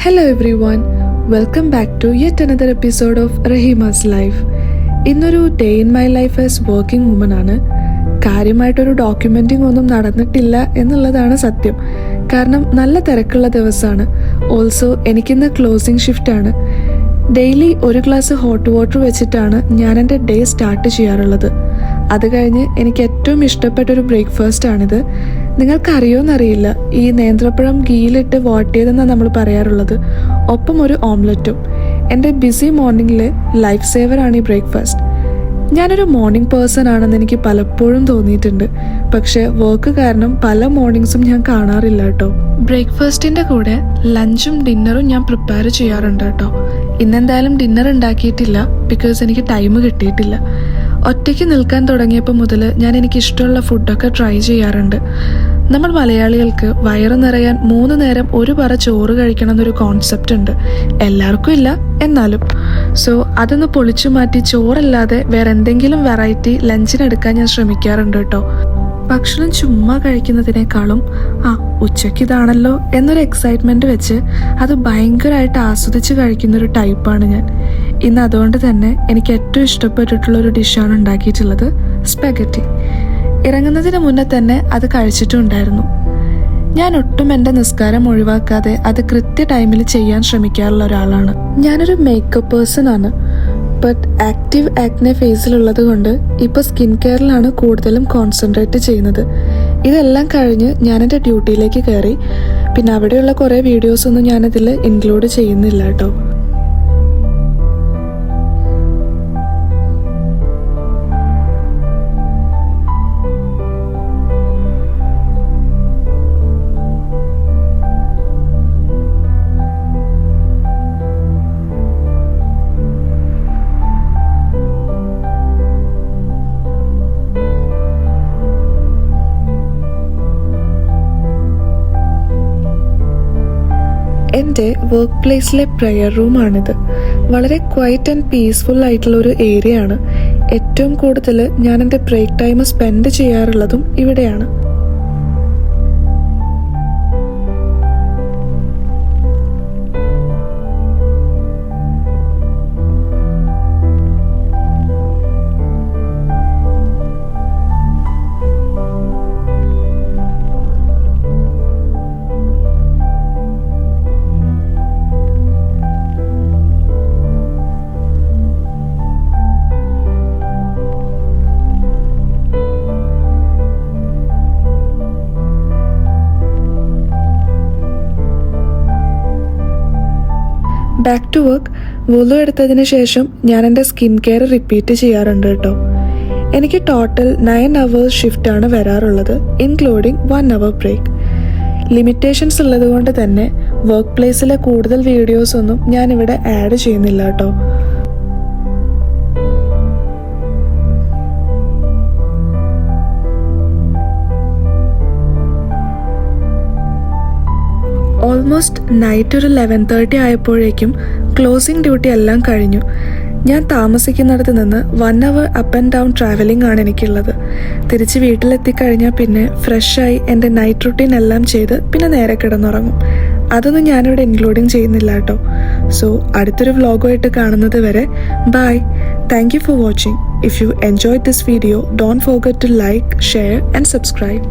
Hello everyone, welcome back to yet another episode of Rahima's Life. ഇന്നൊരു day in my life as working woman ആണ്. കാര്യമായിട്ടൊരു documenting ഒന്നും നടന്നിട്ടില്ല എന്നുള്ളതാണ് സത്യം. കാരണം നല്ല തിരക്കുള്ള ദിവസമാണ്. ഓൾസോ എനിക്കിന്ന് ക്ലോസിംഗ് ഷിഫ്റ്റാണ്. ഡെയിലി ഒരു ഗ്ലാസ് ഹോട്ട് വാട്ടർ വെച്ചിട്ടാണ് ഞാൻ എൻ്റെ ഡേ സ്റ്റാർട്ട് ചെയ്യാറുള്ളത്. അത് കഴിഞ്ഞ് എനിക്ക് ഏറ്റവും ഇഷ്ടപ്പെട്ടൊരു ബ്രേക്ക്ഫാസ്റ്റാണിത്. നിങ്ങൾക്കറിയോന്നറിയില്ല, ഈ നേന്ത്രപ്പഴം ഗീയിലിട്ട് വാട്ടിയതെന്നാണ് നമ്മൾ പറയാറുള്ളത്. ഒപ്പം ഒരു ഓംലെറ്റും. എൻ്റെ ബിസി മോർണിംഗിൽ ലൈഫ് സേവറാണ് ഈ ബ്രേക്ക്ഫാസ്റ്റ്. ഞാനൊരു മോർണിംഗ് പേഴ്സൺ ആണെന്ന് എനിക്ക് പലപ്പോഴും തോന്നിയിട്ടുണ്ട്. പക്ഷേ വർക്ക് കാരണം പല മോർണിംഗ്സും ഞാൻ കാണാറില്ല കേട്ടോ. ബ്രേക്ക്ഫാസ്റ്റിൻ്റെ കൂടെ ലഞ്ചും ഡിന്നറും ഞാൻ പ്രിപ്പയർ ചെയ്യാറുണ്ട് കേട്ടോ. ഇന്നെന്തായാലും ഡിന്നർ ഉണ്ടാക്കിയിട്ടില്ല, ബിക്കോസ് എനിക്ക് ടൈം കിട്ടിയിട്ടില്ല. ഒറ്റയ്ക്ക് നിൽക്കാൻ തുടങ്ങിയപ്പോൾ മുതൽ ഞാൻ എനിക്കിഷ്ടമുള്ള ഫുഡൊക്കെ ട്രൈ ചെയ്യാറുണ്ട്. നമ്മൾ മലയാളികൾക്ക് വയറ് നിറയാൻ 3 നേരം ഒരു പറ ചോറ് കഴിക്കണം എന്നൊരു കോൺസെപ്റ്റ് ഉണ്ട്. എല്ലാവർക്കും ഇല്ല, എന്നാലും. സോ അതൊന്ന് പൊളിച്ചു മാറ്റി ചോറല്ലാതെ വേറെ എന്തെങ്കിലും വെറൈറ്റി ലഞ്ചിനെടുക്കാൻ ഞാൻ ശ്രമിക്കാറുണ്ട് കേട്ടോ. ഭക്ഷണം ചുമ്മാ കഴിക്കുന്നതിനേക്കാളും ഉച്ചയ്ക്ക് ഇതാണല്ലോ എന്നൊരു എക്സൈറ്റ്മെൻറ്റ് വെച്ച് അത് ഭയങ്കരമായിട്ട് ആസ്വദിച്ച് കഴിക്കുന്നൊരു ടൈപ്പാണ് ഞാൻ. ഇന്ന് അതുകൊണ്ട് തന്നെ എനിക്ക് ഏറ്റവും ഇഷ്ടപ്പെട്ടിട്ടുള്ളൊരു ഡിഷാണ് ഉണ്ടാക്കിയിട്ടുള്ളത്, സ്പെഗറ്റി. ഇറങ്ങുന്നതിന് മുന്നേ തന്നെ അത് കഴിച്ചിട്ടുണ്ടായിരുന്നു. ഞാൻ ഒട്ടും എൻ്റെ നിസ്കാരം ഒഴിവാക്കാതെ അത് കൃത്യ ടൈമിൽ ചെയ്യാൻ ശ്രമിക്കാറുള്ള ഒരാളാണ്. ഞാനൊരു മേക്കപ്പ് പേഴ്സൺ ആണ്. ബട്ട് ആക്റ്റീവ് ആക്നെ ഫേസിലുള്ളത് കൊണ്ട് ഇപ്പോൾ സ്കിൻ കെയറിലാണ് കൂടുതലും കോൺസെൻട്രേറ്റ് ചെയ്യുന്നത്. ഇതെല്ലാം കഴിഞ്ഞ് ഞാൻ എൻ്റെ ഡ്യൂട്ടിയിലേക്ക് കയറി. പിന്നെ അവിടെയുള്ള കുറേ വീഡിയോസൊന്നും ഞാനതിൽ ഇൻക്ലൂഡ് ചെയ്യുന്നില്ല കേട്ടോ. എൻ്റെ വർക്ക് പ്ലേസിലെ പ്രെയർ റൂമാണിത്. വളരെ ക്വയറ്റ് ആൻഡ് പീസ്ഫുൾ ആയിട്ടുള്ള ഒരു ഏരിയ ആണ്. ഏറ്റവും കൂടുതൽ ഞാൻ എൻ്റെ ബ്രേക്ക് ടൈം സ്പെൻഡ് ചെയ്യാറുള്ളതും ഇവിടെയാണ്. Back to work. വുളു എടുത്തതിന് ശേഷം ഞാൻ എൻ്റെ സ്കിൻ കെയർ റിപ്പീറ്റ് ചെയ്യാറുണ്ട് കേട്ടോ. എനിക്ക് ടോട്ടൽ 9 hours ഷിഫ്റ്റാണ് വരാറുള്ളത്, ഇൻക്ലൂഡിങ് 1 hour ബ്രേക്ക്. ലിമിറ്റേഷൻസ് ഉള്ളത് കൊണ്ട് തന്നെ വർക്ക് പ്ലേസിലെ കൂടുതൽ വീഡിയോസൊന്നും ഞാനിവിടെ ആഡ് ചെയ്യുന്നില്ല കേട്ടോ. ഓൾമോസ്റ്റ് നൈറ്റ് ഒരു 11:30 ആയപ്പോഴേക്കും ക്ലോസിംഗ് ഡ്യൂട്ടി എല്ലാം കഴിഞ്ഞു. ഞാൻ താമസിക്കുന്നിടത്ത് നിന്ന് 1 hour up and down travelling ആണ് എനിക്കുള്ളത്. തിരിച്ച് വീട്ടിലെത്തിക്കഴിഞ്ഞാൽ പിന്നെ ഫ്രഷായി എൻ്റെ നൈറ്റ് റുട്ടീൻ എല്ലാം ചെയ്ത് പിന്നെ നേരെ കിടന്നുറങ്ങും. അതൊന്നും ഞാനിവിടെ ഇൻക്ലൂഡിങ് ചെയ്യുന്നില്ല കേട്ടോ. സോ അടുത്തൊരു വ്ളോഗുമായിട്ട് കാണുന്നത് വരെ bye. Thank you for watching. If you enjoyed this video, don't forget to like, share and subscribe.